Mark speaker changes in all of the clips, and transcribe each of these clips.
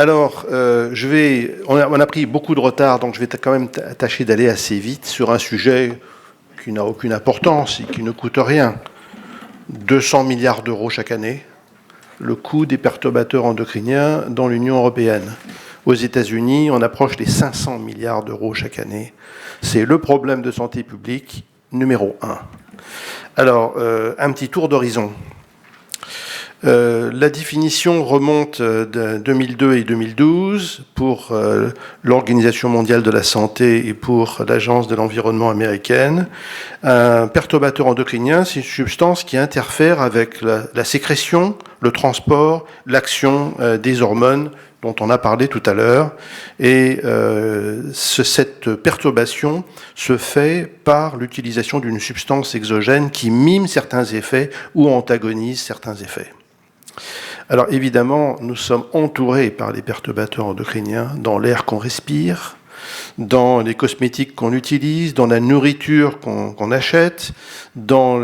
Speaker 1: Alors, on a pris beaucoup de retard, donc je vais quand même tâcher d'aller assez vite sur un sujet qui n'a aucune importance et qui ne coûte rien. 200 milliards d'euros chaque année, le coût des perturbateurs endocriniens dans l'Union européenne. Aux États-Unis, on approche les 500 milliards d'euros chaque année. C'est le problème de santé publique numéro 1. Alors, un petit tour d'horizon. La définition remonte de 2002 et 2012 pour l'Organisation mondiale de la santé et pour l'Agence de l'environnement américaine. Un perturbateur endocrinien, c'est une substance qui interfère avec la sécrétion, le transport, l'action des hormones dont on a parlé tout à l'heure. Et cette perturbation se fait par l'utilisation d'une substance exogène qui mime certains effets ou antagonise certains effets. Alors évidemment, nous sommes entourés par les perturbateurs endocriniens dans l'air qu'on respire, dans les cosmétiques qu'on utilise, dans la nourriture qu'on achète, dans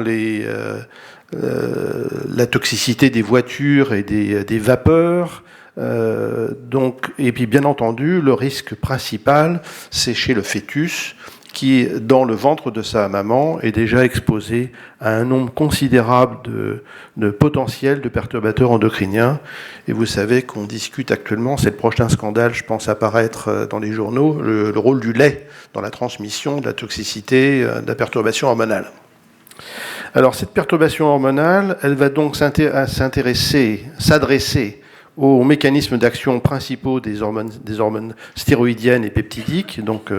Speaker 1: la toxicité des voitures et des vapeurs. Et puis bien entendu, le risque principal, c'est chez le fœtus, qui, dans le ventre de sa maman, est déjà exposé à un nombre considérable de potentiels de perturbateurs endocriniens. Et vous savez qu'on discute actuellement, c'est le prochain scandale, je pense, apparaître dans les journaux, le rôle du lait dans la transmission de la toxicité, de la perturbation hormonale. Alors cette perturbation hormonale, elle va donc s'adresser aux mécanismes d'action principaux des hormones stéroïdiennes et peptidiques, donc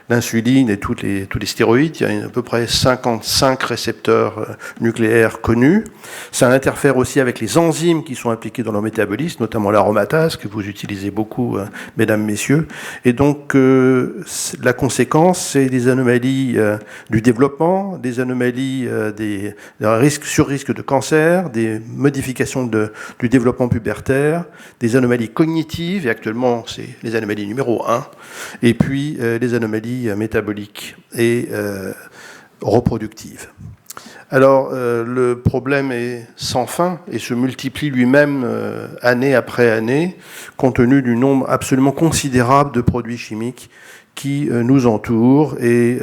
Speaker 1: l'insuline et tous les stéroïdes. Il y a à peu près 55 récepteurs nucléaires connus. Ça interfère aussi avec les enzymes qui sont impliquées dans leur métabolisme, notamment l'aromatase, que vous utilisez beaucoup, mesdames, messieurs. Et donc, la conséquence, c'est des anomalies du développement, des anomalies des sur-risque de cancer, des modifications du développement pubertaire, des anomalies cognitives, et actuellement c'est les anomalies numéro 1, et puis les anomalies métaboliques et reproductives. Alors le problème est sans fin et se multiplie lui-même année après année, compte tenu du nombre absolument considérable de produits chimiques qui nous entourent. Et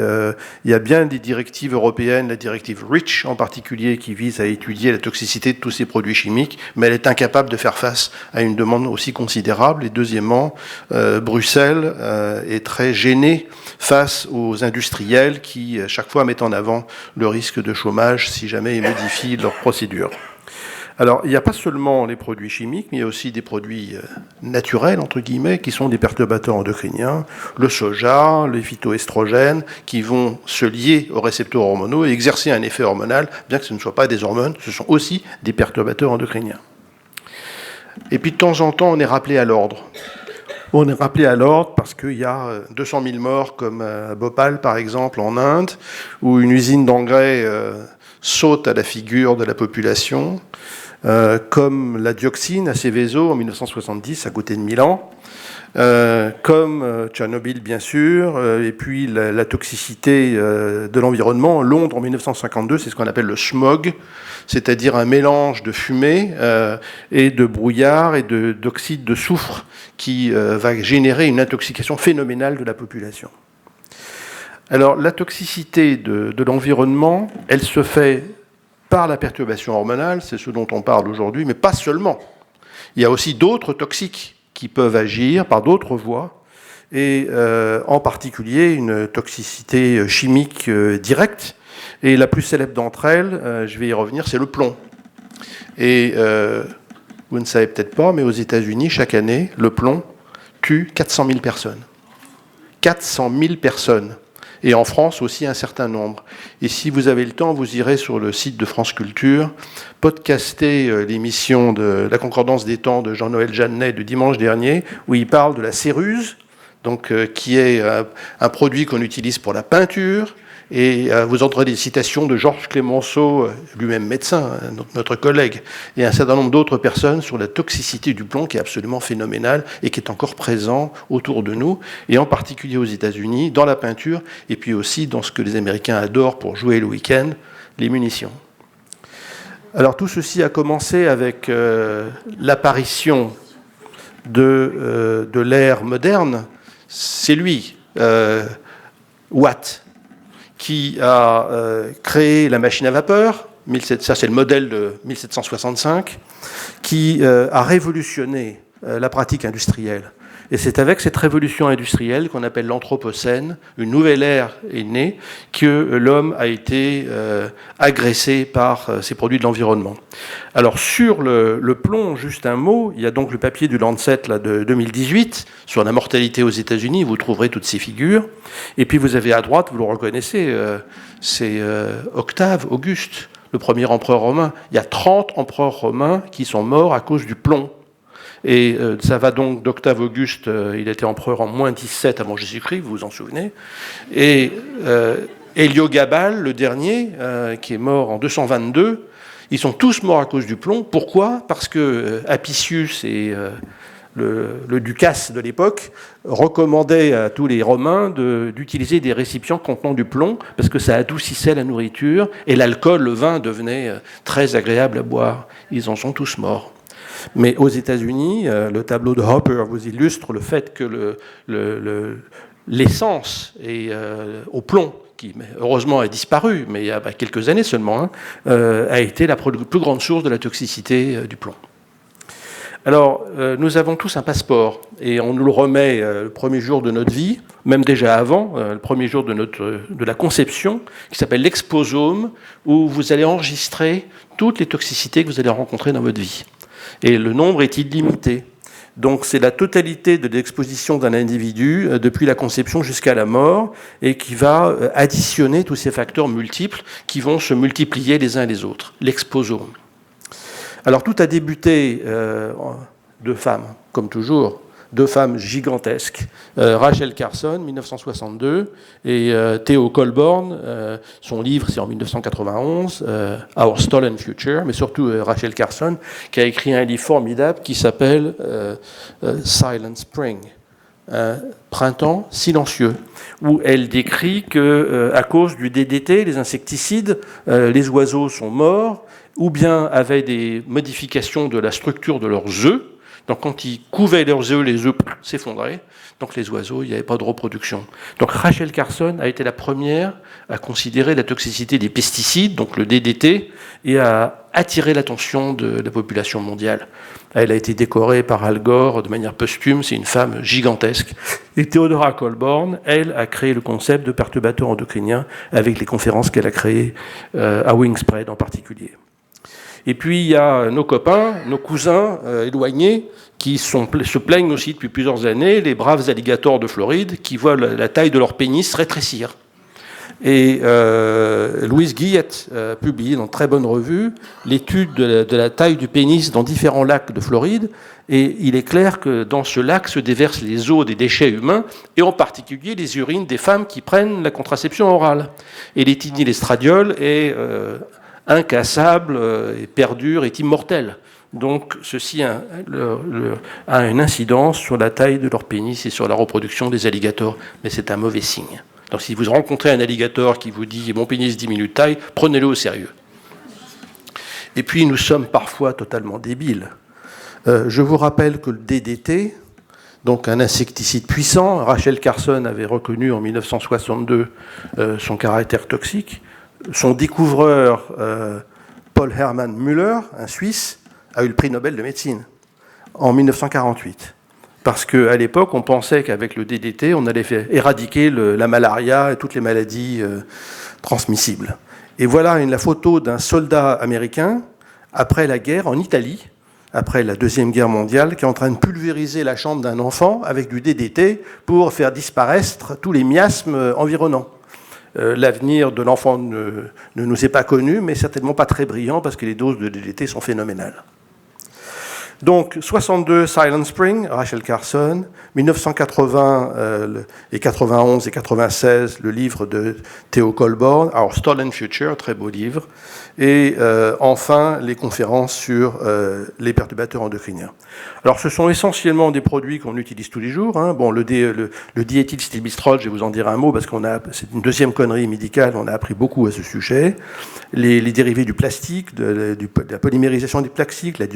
Speaker 1: il y a bien des directives européennes, la directive REACH en particulier, qui vise à étudier la toxicité de tous ces produits chimiques, mais elle est incapable de faire face à une demande aussi considérable. Et deuxièmement, Bruxelles est très gênée face aux industriels qui, chaque fois, mettent en avant le risque de chômage si jamais ils modifient leurs procédures. Alors, il n'y a pas seulement les produits chimiques, mais il y a aussi des produits naturels, entre guillemets, qui sont des perturbateurs endocriniens, le soja, les phytoestrogènes, qui vont se lier aux récepteurs hormonaux et exercer un effet hormonal, bien que ce ne soient pas des hormones, ce sont aussi des perturbateurs endocriniens. Et puis, de temps en temps, on est rappelé à l'ordre. On est rappelé à l'ordre parce qu'il y a 200 000 morts, comme à Bhopal, par exemple, en Inde, où une usine d'engrais saute à la figure de la population, comme la dioxine à Seveso en 1970 à côté de Milan, comme Tchernobyl bien sûr, et puis la toxicité de l'environnement. Londres en 1952, c'est ce qu'on appelle le smog, c'est-à-dire un mélange de fumée et de brouillard et d'oxyde de soufre qui va générer une intoxication phénoménale de la population. Alors la toxicité de l'environnement, elle se fait par la perturbation hormonale, c'est ce dont on parle aujourd'hui, mais pas seulement. Il y a aussi d'autres toxiques qui peuvent agir par d'autres voies, et en particulier une toxicité chimique directe, et la plus célèbre d'entre elles, je vais y revenir, c'est le plomb. Et vous ne savez peut-être pas, mais aux États-Unis, chaque année, le plomb tue 400 000 personnes. 400 000 personnes. Et en France aussi un certain nombre. Et si vous avez le temps, vous irez sur le site de France Culture, podcaster l'émission de la Concordance des temps de Jean-Noël Jeannet de dimanche dernier, où il parle de la céruse, donc, qui est un produit qu'on utilise pour la peinture. Et vous entendrez des citations de Georges Clemenceau, lui-même médecin, notre collègue, et un certain nombre d'autres personnes sur la toxicité du plomb qui est absolument phénoménale et qui est encore présent autour de nous, et en particulier aux États-Unis, dans la peinture, et puis aussi dans ce que les Américains adorent pour jouer le week-end, les munitions. Alors tout ceci a commencé avec l'apparition de l'ère moderne, c'est lui, Watt, qui a créé la machine à vapeur, ça c'est le modèle de 1765, qui a révolutionné la pratique industrielle. Et c'est avec cette révolution industrielle qu'on appelle l'Anthropocène, une nouvelle ère est née, que l'homme a été agressé par ces produits de l'environnement. Alors sur le plomb, juste un mot, il y a donc le papier du Lancet là, de 2018 sur la mortalité aux États-Unis, vous trouverez toutes ces figures. Et puis vous avez à droite, vous le reconnaissez, c'est Octave, Auguste, le premier empereur romain. Il y a 30 empereurs romains qui sont morts à cause du plomb. Et ça va donc d'Octave Auguste, il était empereur en moins 17 avant Jésus-Christ, vous vous en souvenez. Et Héliogabale, le dernier, qui est mort en 222, ils sont tous morts à cause du plomb. Pourquoi ? Parce que Apicius et le Ducasse de l'époque recommandait à tous les Romains d'utiliser des récipients contenant du plomb parce que ça adoucissait la nourriture et l'alcool, le vin, devenait très agréable à boire. Ils en sont tous morts. Mais aux États-Unis, le tableau de Hopper vous illustre le fait que l'essence au plomb, qui heureusement a disparu, mais il y a quelques années seulement, a été la plus grande source de la toxicité du plomb. Alors, nous avons tous un passeport, et on nous le remet le premier jour de notre vie, même déjà avant, le premier jour de la conception, qui s'appelle l'exposome, où vous allez enregistrer toutes les toxicités que vous allez rencontrer dans votre vie. Et le nombre est illimité. Donc c'est la totalité de l'exposition d'un individu depuis la conception jusqu'à la mort et qui va additionner tous ces facteurs multiples qui vont se multiplier les uns et les autres. L'exposome. Alors tout a débuté de femmes, comme toujours, deux femmes gigantesques, Rachel Carson, 1962, et Theo Colborn, son livre c'est en 1991, Our Stolen Future, mais surtout Rachel Carson, qui a écrit un livre formidable qui s'appelle Silent Spring, Printemps silencieux, où elle décrit que à cause du DDT, les insecticides, les oiseaux sont morts, ou bien avaient des modifications de la structure de leurs œufs. Donc quand ils couvaient leurs œufs, les œufs s'effondraient. Donc les oiseaux, il n'y avait pas de reproduction. Donc Rachel Carson a été la première à considérer la toxicité des pesticides, donc le DDT, et à attirer l'attention de la population mondiale. Elle a été décorée par Al Gore de manière posthume, c'est une femme gigantesque. Et Theodora Colborn, elle, a créé le concept de perturbateur endocrinien avec les conférences qu'elle a créées à Wingspread en particulier. Et puis il y a nos copains, nos cousins éloignés, qui se plaignent aussi depuis plusieurs années, les braves alligators de Floride, qui voient la taille de leur pénis rétrécir. Et Louise Guillette a publié dans de très bonne revue l'étude de la taille du pénis dans différents lacs de Floride. Et il est clair que dans ce lac se déversent les eaux des déchets humains, et en particulier les urines des femmes qui prennent la contraception orale. Et l'éthénylestradiol est incassable, et perdure, est immortel. Donc ceci a une incidence sur la taille de leur pénis et sur la reproduction des alligators. Mais c'est un mauvais signe. Donc si vous rencontrez un alligator qui vous dit « mon pénis diminue de taille », prenez-le au sérieux. Et puis nous sommes parfois totalement débiles. Je vous rappelle que le DDT, donc un insecticide puissant, Rachel Carson avait reconnu en 1962 son caractère toxique. Son découvreur, Paul Hermann Müller, un Suisse, a eu le prix Nobel de médecine en 1948. Parce qu'à l'époque, on pensait qu'avec le DDT, on allait éradiquer la malaria et toutes les maladies transmissibles. Et voilà la photo d'un soldat américain, après la guerre, en Italie, après la Deuxième Guerre mondiale, qui est en train de pulvériser la chambre d'un enfant avec du DDT pour faire disparaître tous les miasmes environnants. L'avenir de l'enfant ne nous est pas connu, mais certainement pas très brillant, parce que les doses de DDT sont phénoménales. Donc, 62, Silent Spring, Rachel Carson, 1980 et 91 et 96, le livre de Theo Colborn, Our Stolen Future, très beau livre, et enfin, les conférences sur les perturbateurs endocriniens. Alors, ce sont essentiellement des produits qu'on utilise tous les jours. Hein. Bon, le diéthylstilbistrol, je vais vous en dire un mot, parce c'est une deuxième connerie médicale, on a appris beaucoup à ce sujet. Les dérivés du plastique, de la polymérisation du plastique, la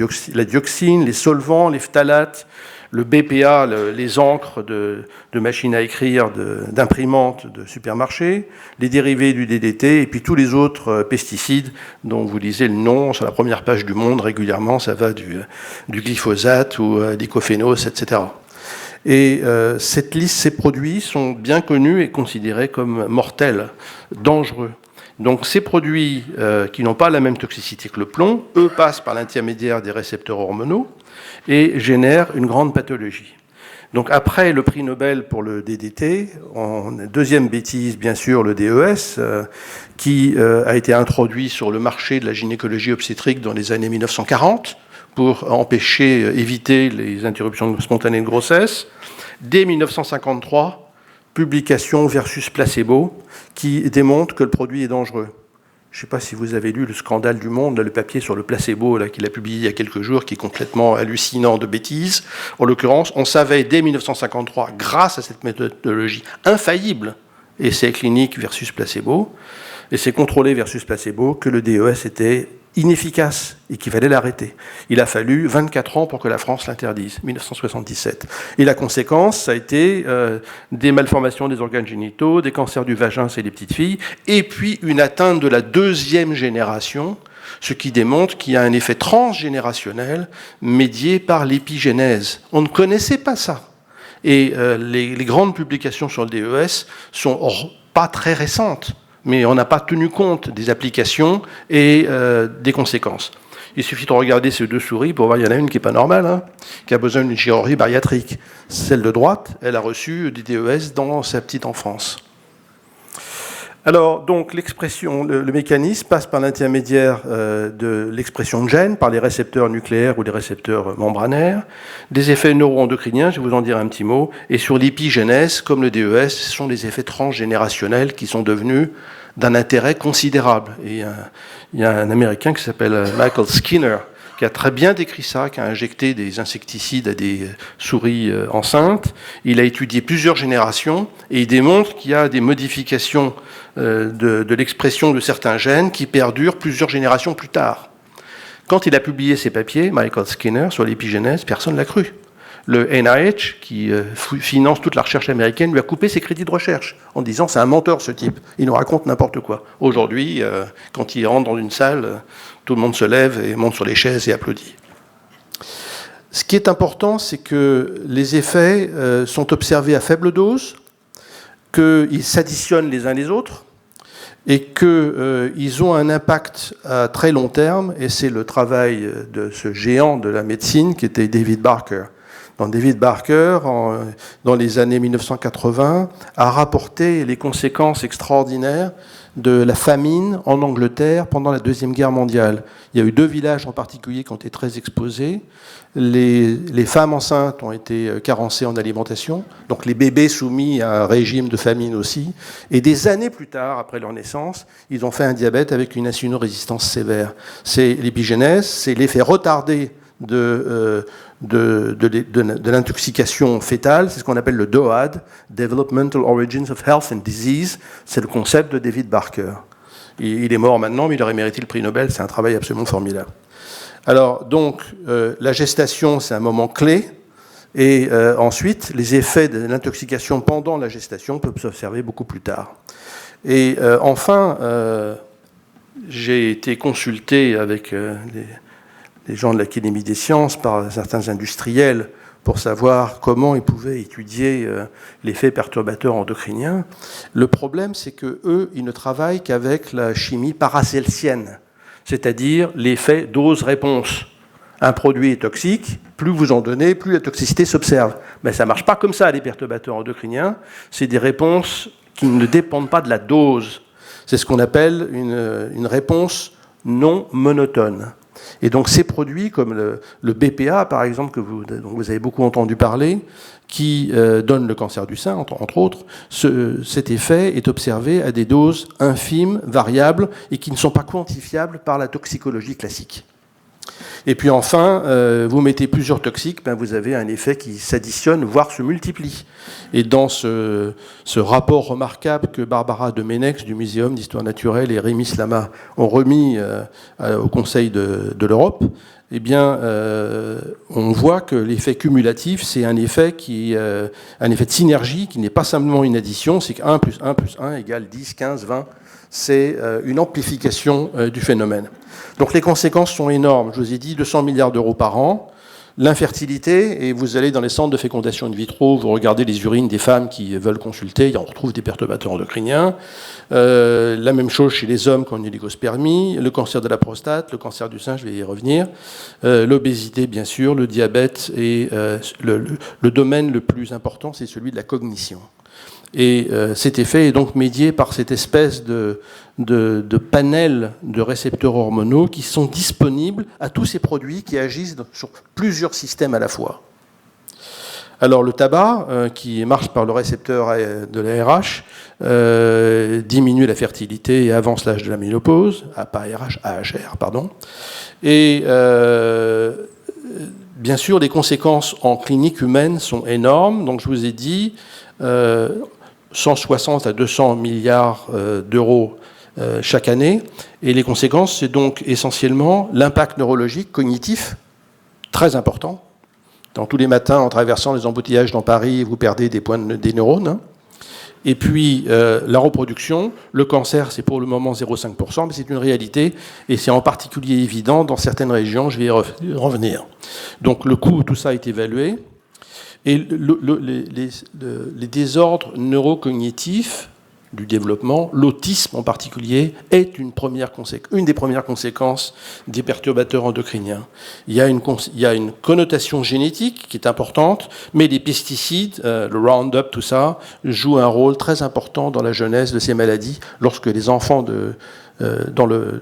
Speaker 1: dioxine, les solvants, les phtalates, le BPA, les encres de machines à écrire, d'imprimantes, de supermarchés, les dérivés du DDT, et puis tous les autres pesticides dont vous lisez le nom sur la première page du Monde régulièrement, ça va du glyphosate ou des diclofénos, etc. Et cette liste, ces produits sont bien connus et considérés comme mortels, dangereux. Donc ces produits qui n'ont pas la même toxicité que le plomb, eux passent par l'intermédiaire des récepteurs hormonaux et génèrent une grande pathologie. Donc après le prix Nobel pour le DDT, deuxième bêtise bien sûr le DES, qui a été introduit sur le marché de la gynécologie obstétrique dans les années 1940 pour éviter les interruptions spontanées de grossesse. Dès 1953, publication versus placebo, qui démontre que le produit est dangereux. Je ne sais pas si vous avez lu le scandale du Monde, le papier sur le placebo qu'il a publié il y a quelques jours, qui est complètement hallucinant de bêtises. En l'occurrence, on savait dès 1953, grâce à cette méthodologie infaillible, essai clinique versus placebo, essai contrôlé versus placebo, que le DES était inefficace et qu'il fallait l'arrêter. Il a fallu 24 ans pour que la France l'interdise, 1977. Et la conséquence, ça a été des malformations des organes génitaux, des cancers du vagin chez les petites filles, et puis une atteinte de la deuxième génération, ce qui démontre qu'il y a un effet transgénérationnel médié par l'épigénèse. On ne connaissait pas ça. Et les grandes publications sur le DES sont pas très récentes, mais on n'a pas tenu compte des applications et des conséquences. Il suffit de regarder ces deux souris pour voir, il y en a une qui n'est pas normale, hein, qui a besoin d'une chirurgie bariatrique. Celle de droite, elle a reçu des DES dans sa petite enfance. Alors, donc, l'expression, le mécanisme passe par l'intermédiaire de l'expression de gènes, par les récepteurs nucléaires ou les récepteurs membranaires, des effets neuroendocriniens, je vais vous en dire un petit mot, et sur l'épigénèse, comme le DES, ce sont des effets transgénérationnels qui sont devenus d'un intérêt considérable. Et il y a un Américain qui s'appelle Michael Skinner, qui a très bien décrit ça, qui a injecté des insecticides à des souris enceintes. Il a étudié plusieurs générations et il démontre qu'il y a des modifications de l'expression de certains gènes qui perdurent plusieurs générations plus tard. Quand il a publié ses papiers, Michael Skinner, sur l'épigénèse, personne ne l'a cru. Le NIH, qui finance toute la recherche américaine, lui a coupé ses crédits de recherche en disant « c'est un menteur ce type, il nous raconte n'importe quoi ». Aujourd'hui, quand il rentre dans une salle, tout le monde se lève et monte sur les chaises et applaudit. Ce qui est important, c'est que les effets sont observés à faible dose, qu'ils s'additionnent les uns les autres, et qu'ils ont un impact à très long terme, et c'est le travail de ce géant de la médecine qui était David Barker. David Barker, dans les années 1980, a rapporté les conséquences extraordinaires de la famine en Angleterre pendant la Deuxième Guerre mondiale. Il y a eu 2 villages en particulier qui ont été très exposés. Les femmes enceintes ont été carencées en alimentation, donc les bébés soumis à un régime de famine aussi. Et des années plus tard, après leur naissance, ils ont fait un diabète avec une insulino-résistance sévère. C'est l'épigénèse, c'est l'effet retardé de l'intoxication fétale, c'est ce qu'on appelle le DOAD, Developmental Origins of Health and Disease, c'est le concept de David Barker. Il est mort maintenant, mais il aurait mérité le prix Nobel, c'est un travail absolument formidable. Alors, donc, la gestation, c'est un moment clé, et ensuite, les effets de l'intoxication pendant la gestation peuvent s'observer beaucoup plus tard. Et enfin, j'ai été consulté avec les gens de l'Académie des sciences, par certains industriels, pour savoir comment ils pouvaient étudier l'effet perturbateur endocrinien. Le problème, c'est qu'eux, ils ne travaillent qu'avec la chimie paracelsienne, c'est-à-dire l'effet dose-réponse. Un produit est toxique, plus vous en donnez, plus la toxicité s'observe. Mais ça ne marche pas comme ça, les perturbateurs endocriniens. C'est des réponses qui ne dépendent pas de la dose. C'est ce qu'on appelle une réponse non monotone. Et donc ces produits, comme le BPA, par exemple, dont vous avez beaucoup entendu parler, qui donne le cancer du sein, entre autres, cet effet est observé à des doses infimes, variables, et qui ne sont pas quantifiables par la toxicologie classique. Et puis enfin, vous mettez plusieurs toxiques, vous avez un effet qui s'additionne, voire se multiplie. Et dans ce rapport remarquable que Barbara Demenex du Muséum d'Histoire naturelle et Rémi Slama ont remis au Conseil de l'Europe, eh bien, on voit que l'effet cumulatif, c'est un effet un effet de synergie qui n'est pas simplement une addition, c'est que 1 plus 1 plus 1 égale 10, 15, 20. C'est une amplification du phénomène. Donc les conséquences sont énormes. Je vous ai dit 200 milliards d'euros par an. L'infertilité, et vous allez dans les centres de fécondation in vitro, vous regardez les urines des femmes qui veulent consulter, on retrouve des perturbateurs endocriniens. La même chose chez les hommes qui ont une oligospermie, le cancer de la prostate, le cancer du sein, je vais y revenir, l'obésité bien sûr, le diabète, et le domaine le plus important, c'est celui de la cognition. Et cet effet est donc médié par cette espèce de panel de récepteurs hormonaux qui sont disponibles à tous ces produits qui agissent sur plusieurs systèmes à la fois. Alors le tabac, qui marche par le récepteur de l'ARH, diminue la fertilité et avance l'âge de la ménopause, pas ARH, AHR, pardon. Et bien sûr, les conséquences en clinique humaine sont énormes. Donc je vous ai dit 160 à 200 milliards d'euros chaque année. Et les conséquences, c'est donc essentiellement l'impact neurologique, cognitif, très important. Dans tous les matins, en traversant les embouteillages dans Paris, vous perdez des neurones. Et puis, la reproduction, le cancer, c'est pour le moment 0,5%, mais c'est une réalité, et c'est en particulier évident dans certaines régions, je vais y revenir. Donc, le coût, tout ça est évalué. Et les désordres neurocognitifs du développement, l'autisme en particulier, est une des premières conséquences des perturbateurs endocriniens. Il y a une connotation génétique qui est importante, mais les pesticides, le Roundup, tout ça, jouent un rôle très important dans la genèse de ces maladies lorsque les enfants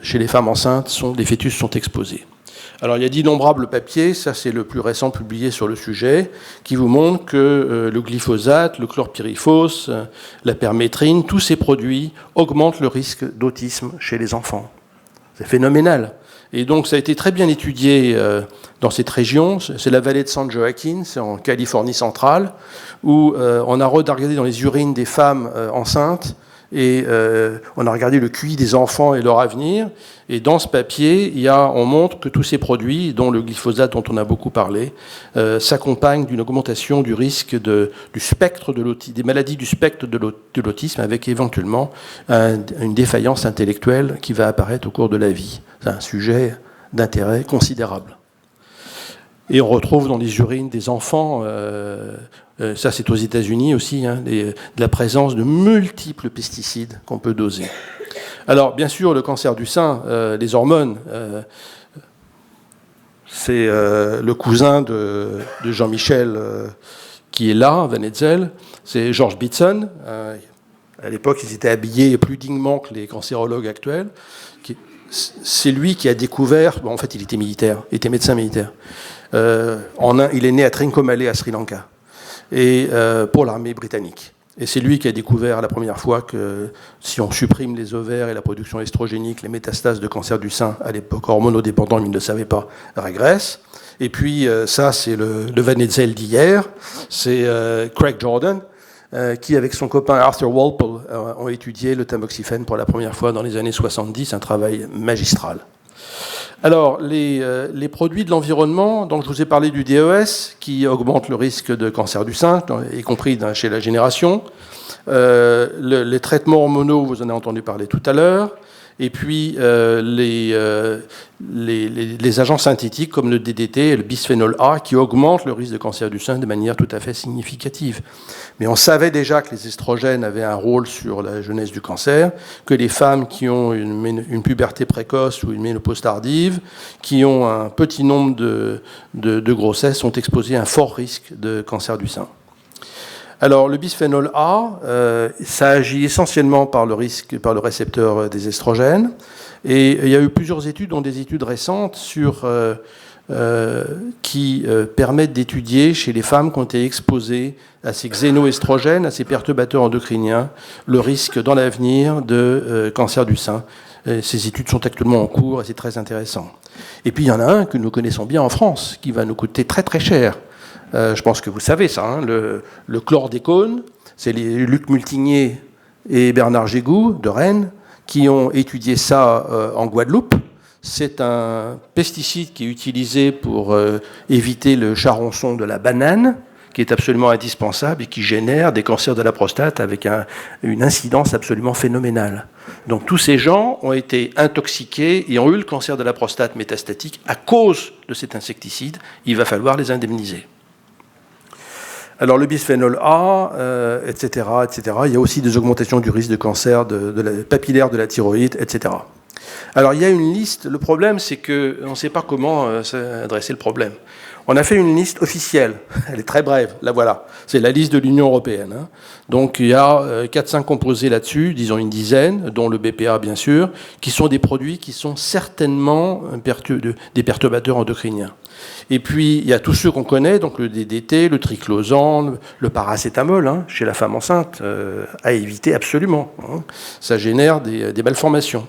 Speaker 1: chez les femmes enceintes, les fœtus sont exposés. Alors il y a d'innombrables papiers, ça c'est le plus récent publié sur le sujet, qui vous montrent que le glyphosate, le chlorpyrifos, la permétrine, tous ces produits augmentent le risque d'autisme chez les enfants. C'est phénoménal. Et donc ça a été très bien étudié dans cette région, c'est la vallée de San Joaquin, c'est en Californie centrale, où on a regardé dans les urines des femmes enceintes, et on a regardé le QI des enfants et leur avenir. Et dans ce papier, on montre que tous ces produits, dont le glyphosate dont on a beaucoup parlé, s'accompagnent d'une augmentation du risque du spectre des maladies du spectre de l'autisme, avec éventuellement une défaillance intellectuelle qui va apparaître au cours de la vie. C'est un sujet d'intérêt considérable. Et on retrouve dans les urines des enfants, ça c'est aux États-Unis aussi, de la présence de multiples pesticides qu'on peut doser. Alors bien sûr, le cancer du sein, les hormones, c'est le cousin de Jean-Michel qui est là, Van Etzel, c'est George Bitson. À l'époque, ils étaient habillés plus dignement que les cancérologues actuels. C'est lui qui a découvert, en fait il était militaire, il était médecin militaire. Il est né à Trincomalee, à Sri Lanka, et pour l'armée britannique. Et c'est lui qui a découvert la première fois que si on supprime les ovaires et la production estrogénique, les métastases de cancer du sein, à l'époque hormonodépendants, mais il ne le savait pas, régressent. Et puis ça, c'est le Van Etzel d'hier, c'est Craig Jordan, qui, avec son copain Arthur Walpole, ont étudié le tamoxifène pour la première fois dans les années 70, un travail magistral. Alors, les produits de l'environnement, donc je vous ai parlé du DES, qui augmente le risque de cancer du sein, y compris chez la génération. Les traitements hormonaux, vous en avez entendu parler tout à l'heure. Et puis, les agents synthétiques comme le DDT et le bisphénol A qui augmentent le risque de cancer du sein de manière tout à fait significative. Mais on savait déjà que les estrogènes avaient un rôle sur la genèse du cancer, que les femmes qui ont une puberté précoce ou une ménopause tardive, qui ont un petit nombre de grossesses, sont exposées à un fort risque de cancer du sein. Alors, le bisphénol A, ça agit essentiellement par le récepteur des estrogènes. Et il y a eu plusieurs études, dont des études récentes, qui permettent d'étudier chez les femmes qui ont été exposées à ces xénoestrogènes, à ces perturbateurs endocriniens, le risque dans l'avenir de cancer du sein. Ces études sont actuellement en cours et c'est très intéressant. Et puis, il y en a un que nous connaissons bien en France, qui va nous coûter très très cher. Je pense que vous savez ça, le chlordécone, c'est Luc Multigné et Bernard Gégou de Rennes qui ont étudié ça en Guadeloupe. c'est un pesticide qui est utilisé pour éviter le charançon de la banane, qui est absolument indispensable et qui génère des cancers de la prostate avec une incidence absolument phénoménale. Donc tous ces gens ont été intoxiqués et ont eu le cancer de la prostate métastatique à cause de cet insecticide. Il va falloir les indemniser. Alors le bisphénol A, etc., etc. Il y a aussi des augmentations du risque de cancer de la papillaire de la thyroïde, etc. Alors il y a une liste. Le problème, c'est qu'on ne sait pas comment adresser le problème. On a fait une liste officielle. Elle est très brève. La voilà. C'est la liste de l'Union européenne. Donc il y a 4-5 composés là-dessus, disons une dizaine, dont le BPA bien sûr, qui sont des produits qui sont certainement des perturbateurs endocriniens. Et puis il y a tous ceux qu'on connaît, donc le DDT, le triclosan, le paracétamol, chez la femme enceinte, à éviter absolument. Ça génère des malformations.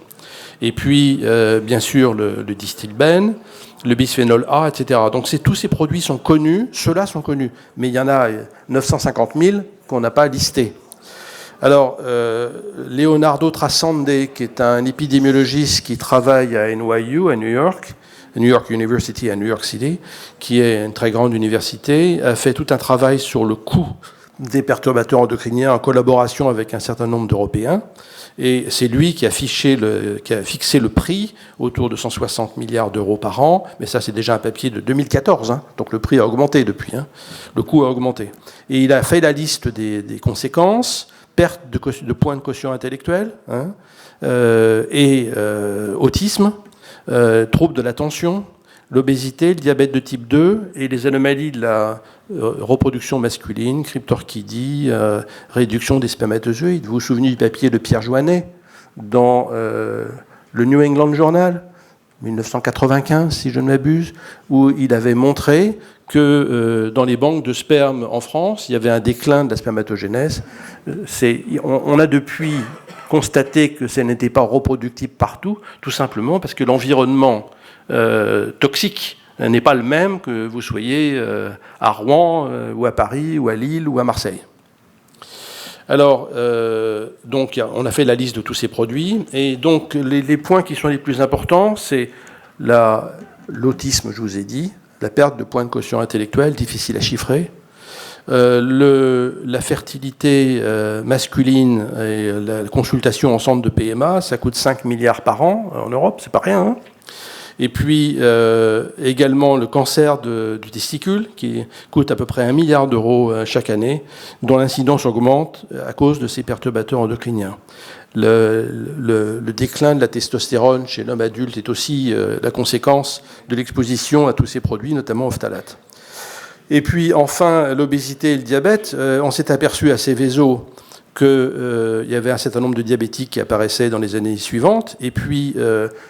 Speaker 1: Et puis, bien sûr, le distilbène, le bisphénol A, etc. Donc tous ces produits sont connus, ceux-là sont connus, mais il y en a 950 000 qu'on n'a pas listés. Alors, Leonardo Trasande, qui est un épidémiologiste qui travaille à NYU, à New York University à New York City, qui est une très grande université, a fait tout un travail sur le coût des perturbateurs endocriniens en collaboration avec un certain nombre d'Européens. Et c'est lui qui a fixé le prix autour de 160 milliards d'euros par an. Mais ça, c'est déjà un papier de 2014. Donc le prix a augmenté depuis. Le coût a augmenté. Et il a fait la liste des conséquences, perte de points de quotient intellectuel, autisme, troubles de l'attention, l'obésité, le diabète de type 2 et les anomalies de la reproduction masculine, cryptorchidie, réduction des spermatozoïdes. Vous vous souvenez du papier de Pierre Joannet dans le New England Journal, 1995, si je ne m'abuse, où il avait montré que dans les banques de sperme en France, il y avait un déclin de la spermatogénèse. On a depuis constaté que ça n'était pas reproductible partout, tout simplement parce que l'environnement toxique n'est pas le même que vous soyez à Rouen ou à Paris ou à Lille ou à Marseille. Alors, donc, on a fait la liste de tous ces produits. Et donc, les points qui sont les plus importants, c'est l'autisme, je vous ai dit, la perte de points de quotient intellectuel, difficile à chiffrer, la fertilité masculine et la consultation en centre de PMA, ça coûte 5 milliards par an en Europe, c'est pas rien, Et puis également le cancer du testicule, qui coûte à peu près 1 milliard d'euros chaque année, dont l'incidence augmente à cause de ces perturbateurs endocriniens. Le déclin de la testostérone chez l'homme adulte est aussi la conséquence de l'exposition à tous ces produits, notamment ophthalates. Et puis enfin, l'obésité et le diabète, on s'est aperçu à Seveso qu'il y avait un certain nombre de diabétiques qui apparaissaient dans les années suivantes. Et puis,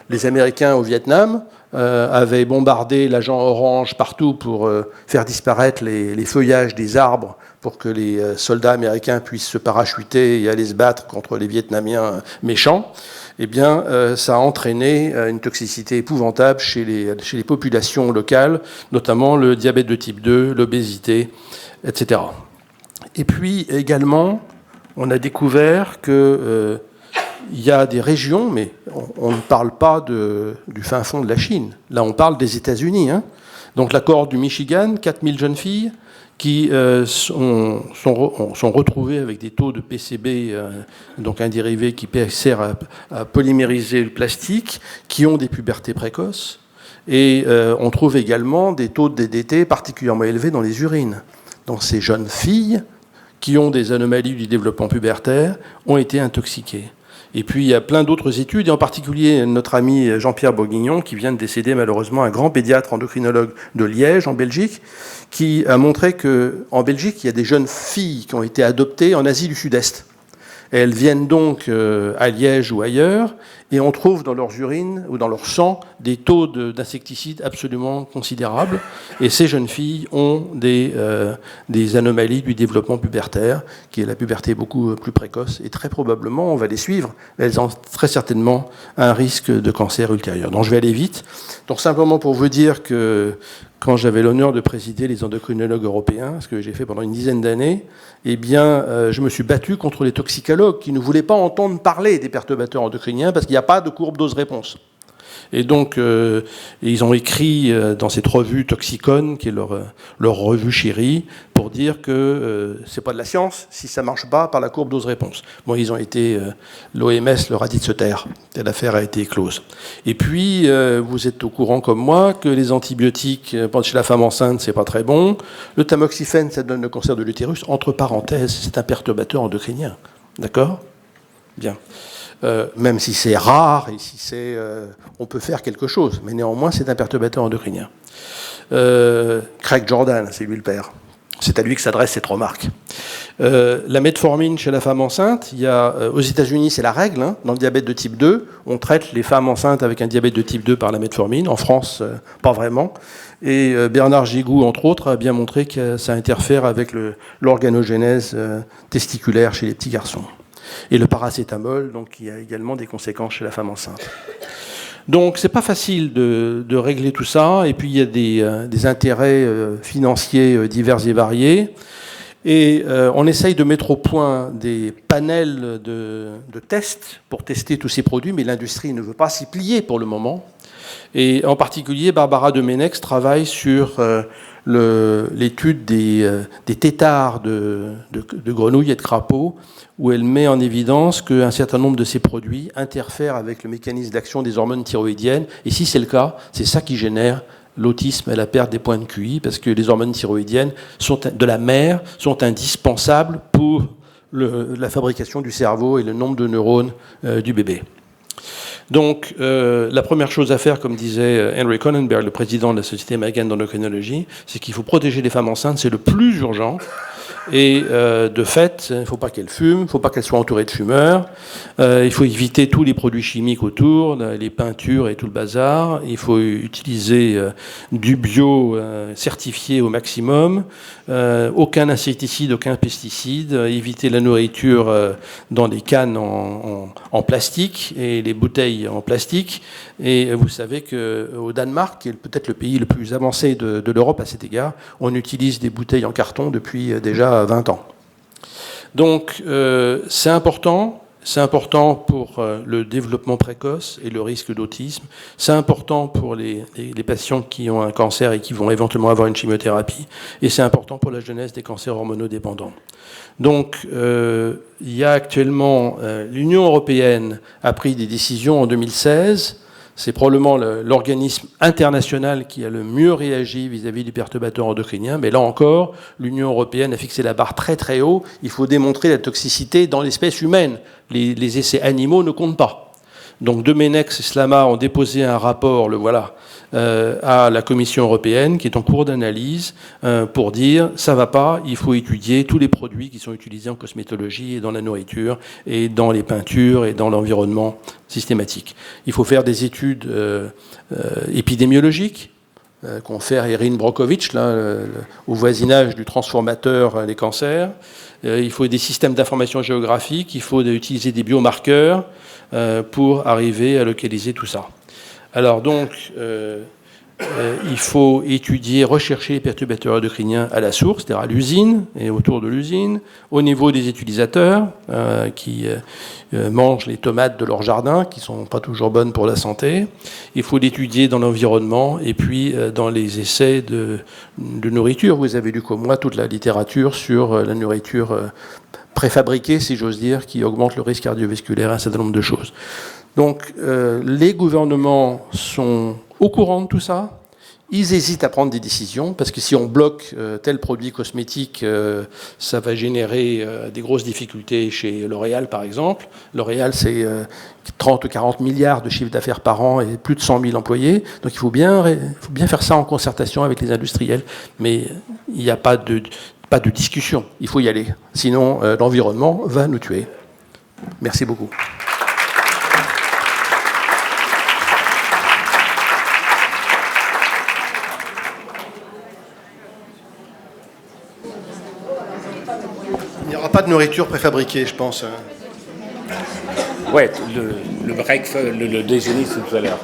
Speaker 1: les Américains au Vietnam avaient bombardé l'agent orange partout pour faire disparaître les feuillages des arbres pour que les soldats américains puissent se parachuter et aller se battre contre les Vietnamiens méchants. Eh bien, ça a entraîné une toxicité épouvantable chez les populations locales, notamment le diabète de type 2, l'obésité, etc. Et puis, également, on a découvert qu'il y a des régions, mais on ne parle pas du fin fond de la Chine. Là, on parle des États-Unis. Donc la cohorte du Michigan, 4000 jeunes filles qui sont retrouvées avec des taux de PCB, donc un dérivé qui sert à polymériser le plastique, qui ont des pubertés précoces. Et on trouve également des taux de DDT particulièrement élevés dans les urines. Donc ces jeunes filles qui ont des anomalies du développement pubertaire, ont été intoxiqués. Et puis, il y a plein d'autres études, et en particulier notre ami Jean-Pierre Bourguignon, qui vient de décéder malheureusement, un grand pédiatre endocrinologue de Liège, en Belgique, qui a montré qu'en Belgique, il y a des jeunes filles qui ont été adoptées en Asie du Sud-Est. Et elles viennent donc à Liège ou ailleurs, et on trouve dans leurs urines ou dans leur sang des taux d'insecticides absolument considérables. Et ces jeunes filles ont des anomalies du développement pubertaire, qui est la puberté beaucoup plus précoce. Et très probablement, on va les suivre, elles ont très certainement un risque de cancer ultérieur. Donc je vais aller vite. Donc simplement pour vous dire que quand j'avais l'honneur de présider les endocrinologues européens, ce que j'ai fait pendant une dizaine d'années, eh bien, je me suis battu contre les toxicologues qui ne voulaient pas entendre parler des perturbateurs endocriniens parce qu'il n'y a pas de courbe dose-réponse. Et donc, ils ont écrit dans cette revue Toxicon, qui est leur revue chérie, pour dire que c'est pas de la science si ça marche pas par la courbe dose-réponse. Bon, ils ont été, l'OMS leur a dit de se taire. L'affaire a été close. Et puis, vous êtes au courant comme moi que les antibiotiques chez la femme enceinte, c'est pas très bon. Le tamoxifène, ça donne le cancer de l'utérus. Entre parenthèses, c'est un perturbateur endocrinien. D'accord ? Bien. Même si c'est rare et si c'est, on peut faire quelque chose, mais néanmoins c'est un perturbateur endocrinien. Craig Jordan, c'est lui le père. C'est à lui que s'adresse cette remarque. La metformine chez la femme enceinte, il y a, aux États-Unis c'est la règle, hein, dans le diabète de type 2, on traite les femmes enceintes avec un diabète de type 2 par la metformine. En France, pas vraiment. Et Bernard Gigou, entre autres, a bien montré que ça interfère avec l'organogénèse testiculaire chez les petits garçons. Et le paracétamol, donc, qui a également des conséquences chez la femme enceinte. Donc, c'est pas facile de régler tout ça. Et puis, il y a des intérêts financiers divers et variés. Et on essaye de mettre au point des panels de tests pour tester tous ces produits, mais l'industrie ne veut pas s'y plier pour le moment. Et en particulier, Barbara Demenex travaille sur l'étude des têtards de grenouilles et de crapauds, où elle met en évidence qu'un certain nombre de ces produits interfèrent avec le mécanisme d'action des hormones thyroïdiennes. Et si c'est le cas, c'est ça qui génère l'autisme et la perte des points de QI, parce que les hormones thyroïdiennes de la mère sont indispensables pour la fabrication du cerveau et le nombre de neurones du bébé. Donc, la première chose à faire, comme disait Henry Cronenberg, le président de la Société américaine d'endocrinologie, c'est qu'il faut protéger les femmes enceintes, c'est le plus urgent. Et de fait, il ne faut pas qu'elles fument, il ne faut pas qu'elles soient entourées de fumeurs, il faut éviter tous les produits chimiques autour, les peintures et tout le bazar, il faut utiliser du bio certifié au maximum, aucun insecticide, aucun pesticide, éviter la nourriture dans les cannes en plastique et les bouteilles en plastique. Et vous savez qu'au Danemark, qui est peut-être le pays le plus avancé de l'Europe à cet égard, on utilise des bouteilles en carton depuis déjà 20 ans. Donc c'est important pour le développement précoce et le risque d'autisme, c'est important pour les patients qui ont un cancer et qui vont éventuellement avoir une chimiothérapie, et c'est important pour la jeunesse des cancers hormonodépendants. Donc il y a actuellement, l'Union européenne a pris des décisions en 2016. C'est probablement l'organisme international qui a le mieux réagi vis-à-vis du perturbateur endocrinien. Mais là encore, l'Union européenne a fixé la barre très très haut. Il faut démontrer la toxicité dans l'espèce humaine. Les essais animaux ne comptent pas. Donc Demenex et Slama ont déposé un rapport, le voilà, à la Commission européenne, qui est en cours d'analyse, pour dire ça va pas, il faut étudier tous les produits qui sont utilisés en cosmétologie et dans la nourriture et dans les peintures et dans l'environnement systématique. Il faut faire des études épidémiologiques qu'ont fait Erin Brockovich là, au voisinage du transformateur les cancers. Il faut des systèmes d'information géographique, il faut utiliser des biomarqueurs pour arriver à localiser tout ça. Alors donc, il faut étudier, rechercher les perturbateurs endocriniens à la source, c'est-à-dire à l'usine et autour de l'usine, au niveau des utilisateurs qui mangent les tomates de leur jardin, qui ne sont pas toujours bonnes pour la santé. Il faut l'étudier dans l'environnement et puis dans les essais de nourriture. Vous avez lu comme moi toute la littérature sur la nourriture préfabriquée, si j'ose dire, qui augmente le risque cardiovasculaire et un certain nombre de choses. Donc les gouvernements sont au courant de tout ça. Ils hésitent à prendre des décisions parce que si on bloque tel produit cosmétique, ça va générer des grosses difficultés chez L'Oréal, par exemple. L'Oréal, c'est 30 ou 40 milliards de chiffre d'affaires par an et plus de 100 000 employés. Donc il faut bien faire ça en concertation avec les industriels. Mais il n'y a pas de discussion. Il faut y aller. Sinon, l'environnement va nous tuer. Merci beaucoup. Il n'y aura pas de nourriture préfabriquée, je pense.
Speaker 2: Ouais, le déjeuner, c'est tout à l'heure.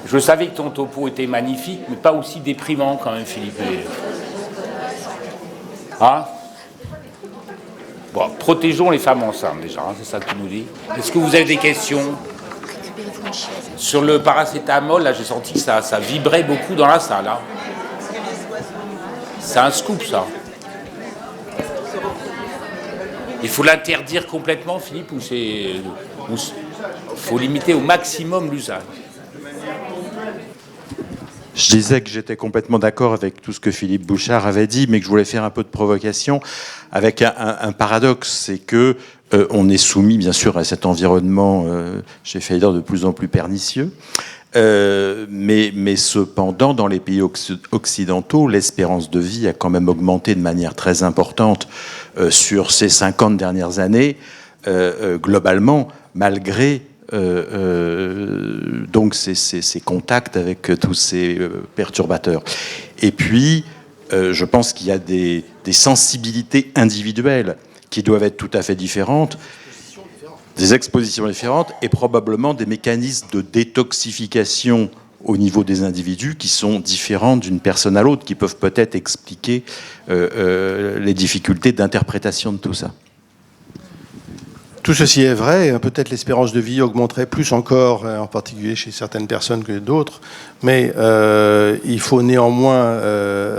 Speaker 2: Je savais que ton topo était magnifique, mais pas aussi déprimant quand même, Philippe. Hein? Bon, protégeons les femmes enceintes déjà, hein, c'est ça que tu nous dis. Est-ce que vous avez des questions? Sur le paracétamol, là, j'ai senti que ça vibrait beaucoup dans la salle. Hein. C'est un scoop, ça. Il faut l'interdire complètement, Philippe, ou il faut limiter au maximum l'usage?
Speaker 3: Je disais que j'étais complètement d'accord avec tout ce que Philippe Bouchard avait dit, mais que je voulais faire un peu de provocation avec un paradoxe, c'est que on est soumis bien sûr à cet environnement, j'ai failli dire, de plus en plus pernicieux, mais cependant dans les pays occidentaux, l'espérance de vie a quand même augmenté de manière très importante sur ces 50 dernières années, globalement, malgré donc ces contacts avec tous ces perturbateurs. Et puis, je pense qu'il y a des sensibilités individuelles qui doivent être tout à fait différentes, des expositions différentes, et probablement des mécanismes de détoxification au niveau des individus qui sont différents d'une personne à l'autre, qui peuvent peut-être expliquer les difficultés d'interprétation de tout ça.
Speaker 1: Tout ceci est vrai. Peut-être l'espérance de vie augmenterait plus encore, en particulier chez certaines personnes que d'autres. Mais il faut néanmoins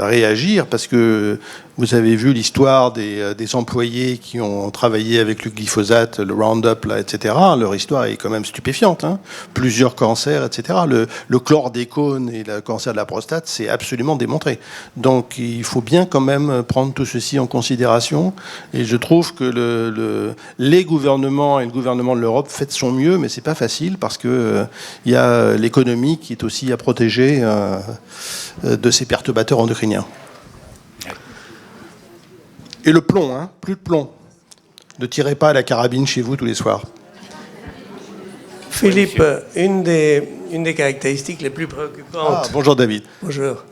Speaker 1: réagir parce que vous avez vu l'histoire des employés qui ont travaillé avec le glyphosate, le Roundup, là, etc. Leur histoire est quand même stupéfiante. Hein. Plusieurs cancers, etc. Le chlordécone et le cancer de la prostate, c'est absolument démontré. Donc il faut bien quand même prendre tout ceci en considération. Et je trouve que les gouvernements et le gouvernement de l'Europe fait de son mieux, mais c'est pas facile parce que il y a l'économie qui est aussi à protéger de ces perturbateurs endocriniens. Et le plomb, hein, plus de plomb. Ne tirez pas à la carabine chez vous tous les soirs.
Speaker 4: Philippe, une des caractéristiques les plus préoccupantes.
Speaker 1: Bonjour David.
Speaker 4: Bonjour.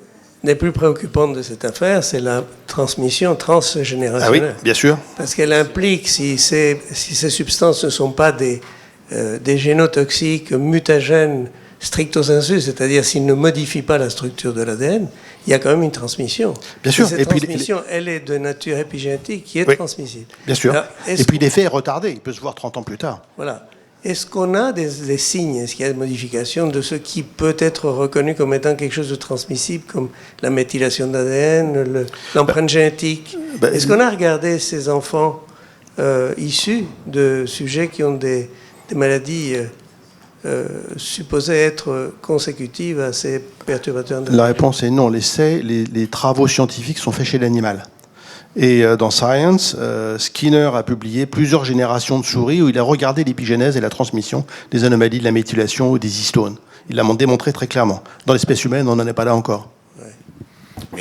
Speaker 4: Les plus préoccupantes de cette affaire, c'est la transmission transgénérationnelle.
Speaker 1: Ah oui, bien sûr.
Speaker 4: Parce qu'elle implique, si ces substances ne sont pas des génotoxiques mutagènes stricto sensu, c'est-à-dire s'ils ne modifient pas la structure de l'ADN, il y a quand même une transmission.
Speaker 1: Bien sûr.
Speaker 4: Et cette transmission, elle est de nature épigénétique qui est transmissible.
Speaker 1: Bien sûr. Alors, et puis l'effet est retardé, il peut se voir 30 ans plus tard.
Speaker 4: Voilà. Est-ce qu'on a des signes, est-ce qu'il y a des modifications de ce qui peut être reconnu comme étant quelque chose de transmissible, comme la méthylation de l'ADN, l'empreinte génétique? Est-ce qu'on a regardé ces enfants issus de sujets qui ont des maladies supposées être consécutives à ces perturbateurs endocriniens?
Speaker 1: La réponse est non. Les travaux scientifiques sont faits chez l'animal. Et dans Science, Skinner a publié plusieurs générations de souris où il a regardé l'épigénèse et la transmission des anomalies de la méthylation ou des histones. Il l'a démontré très clairement. Dans l'espèce humaine, on n'en est pas là encore.
Speaker 4: Ouais.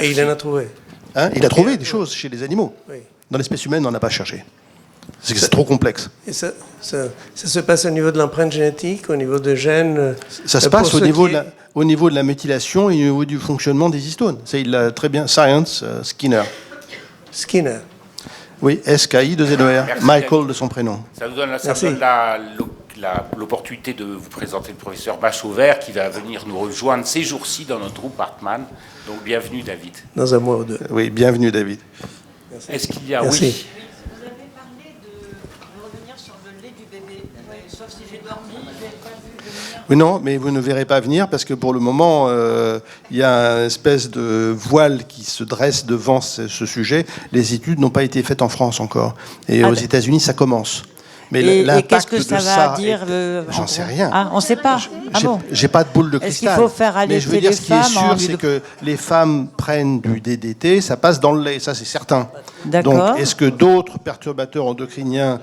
Speaker 4: Et il en a trouvé.
Speaker 1: Hein, il a trouvé des choses chez les animaux. Oui. Dans l'espèce humaine, on n'en a pas cherché. C'est trop complexe.
Speaker 4: Et ça se passe au niveau de l'empreinte génétique, au niveau de gènes?
Speaker 1: Ça se passe au niveau de la méthylation et au niveau du fonctionnement des histones. Il l'a très bien. Science, Skinner.
Speaker 4: Skinner.
Speaker 1: Oui, S-K-I-2-N-E-R. Michael de son prénom.
Speaker 2: Ça nous donne l'opportunité de vous présenter le professeur Bachauvert qui va venir nous rejoindre ces jours-ci dans notre groupe Hartmann. Donc bienvenue David.
Speaker 4: Dans un mois ou deux.
Speaker 1: Oui, bienvenue David.
Speaker 2: Merci. Est-ce qu'il y a...
Speaker 4: Merci.
Speaker 2: Oui.
Speaker 5: Vous avez parlé de revenir sur le lait du bébé. Sauf si j'ai dormi, je n'ai pas vu venir.
Speaker 1: Oui, non, mais vous ne verrez pas venir parce que pour le moment, il y a une espèce de voile qui se dresse devant ce sujet. Les études n'ont pas été faites en France encore. Et aux États-Unis, ça commence. Mais
Speaker 5: et qu'est-ce que ça va dire
Speaker 1: J'en sais rien.
Speaker 5: Ah, on ne sait pas.
Speaker 1: J'ai pas de boule de cristal.
Speaker 5: Est-ce qu'il faut faire allaiter
Speaker 1: mais je veux dire,
Speaker 5: les
Speaker 1: ce qui est
Speaker 5: femmes
Speaker 1: sûr, c'est que les femmes prennent du DDT, ça passe dans le lait, ça c'est certain.
Speaker 5: D'accord.
Speaker 1: Donc, est-ce que d'autres perturbateurs endocriniens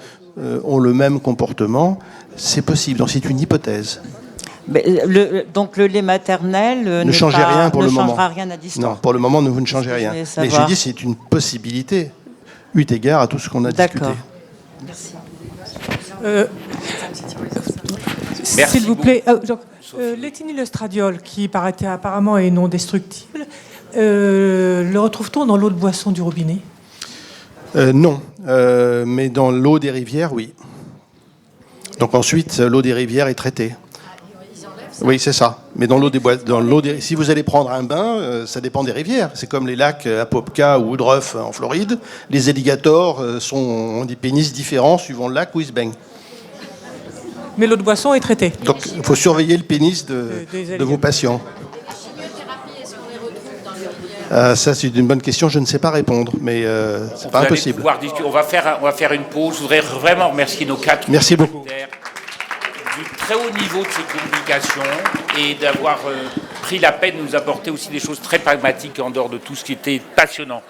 Speaker 1: ont le même comportement? C'est possible. Donc, c'est une hypothèse.
Speaker 5: Mais donc le lait maternel
Speaker 1: ne changez rien pour le moment.
Speaker 5: Ne changera rien à distance.
Speaker 1: Non, pour le moment, vous ne changez rien. Mais je dis, c'est une possibilité, eu égard à tout ce qu'on a discuté.
Speaker 5: D'accord. Merci.
Speaker 6: S'il vous plaît, l'éthénylestradiol, qui apparemment est non destructible, le retrouve-t-on dans l'eau de boisson du robinet?
Speaker 1: Non, mais dans l'eau des rivières, oui. Donc ensuite, l'eau des rivières est traitée. Oui, c'est ça. Mais dans l'eau des si vous allez prendre un bain, ça dépend des rivières. C'est comme les lacs Apopka ou Woodruff en Floride. Les alligators ont des pénis différents suivant le lac où ils se baignent.
Speaker 6: mais l'eau de boisson est traitée.
Speaker 1: Donc il faut surveiller le pénis de vos patients. Ça, c'est une bonne question. Je ne sais pas répondre, mais c'est pas impossible.
Speaker 2: On va faire une pause. Je voudrais vraiment remercier nos 4
Speaker 1: Merci beaucoup.
Speaker 2: Du très haut niveau de ces communications et d'avoir pris la peine de nous apporter aussi des choses très pragmatiques en dehors de tout ce qui était passionnant.